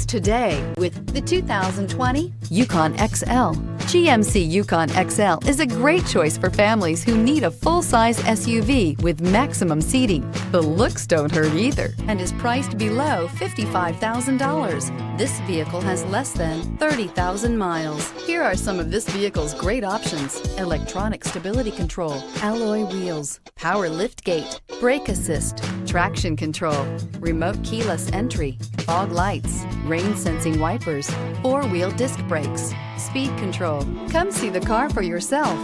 today with the 2020 Yukon XL. GMC Yukon XL is a great choice for families who need a full-size SUV with maximum seating. The looks don't hurt either and is priced below $55,000. This vehicle has less than 30,000 miles. Here are some of this vehicle's great options: electronic stability control, alloy wheels, power liftgate, brake assist, traction control, remote keyless entry, fog lights, rain sensing wipers, four-wheel disc brakes, speed control. Come see the car for yourself.